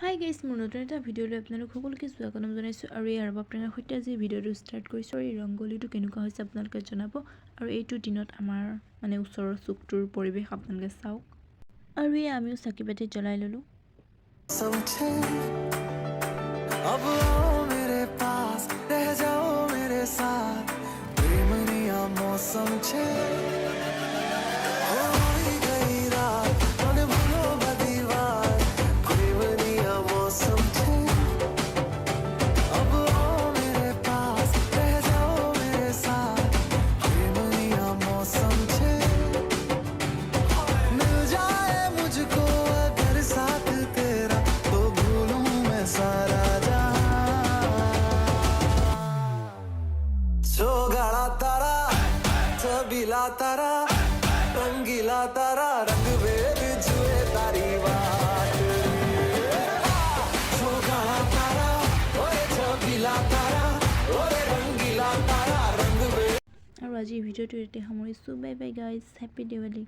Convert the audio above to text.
Hi guys, মোৰ নতুন এটা ভিডিঅ'লৈ আপোনালোক সকলোকে স্বাগতম জনাইছোঁ। আৰু এই আপোনাৰ সৈতে আজি ভিডিঅ'টো ষ্টাৰ্ট কৰিছোঁ। আৰু এই ৰংগলীটো কেনেকুৱা হৈছে আপোনালোকে জনাব। আৰু এইটো দিনত আমাৰ ওচৰৰ চুকটোৰ পৰিৱেশ আপোনালোকে চাওক। আৰু এই আমিও চাকি বাতি জ্বলাই ল'লোঁ। अब आओ मेरे पास रह जाओ मेरे साथ प्रेमनिया मौसम छे होई गई रात मन भूलो बदीवार प्रेमनिया मौसम छे अब आओ मेरे पास रह जाओ मेरे साथ प्रेमनिया मौसम छे मिल जाए मुझको अगर साथ तेरा तो भूलूं मैं सारा गाड़ा तारा छबीला तारा रंगीला तारा रंग वेद जुए तारी बात गाड़ा तारा ओरे छबीला तारा ओरे रंगीला तारा रंग वेद। और आज ভিডিওটো এতে সামৰিছোঁ। Bye bye guys, happy Diwali.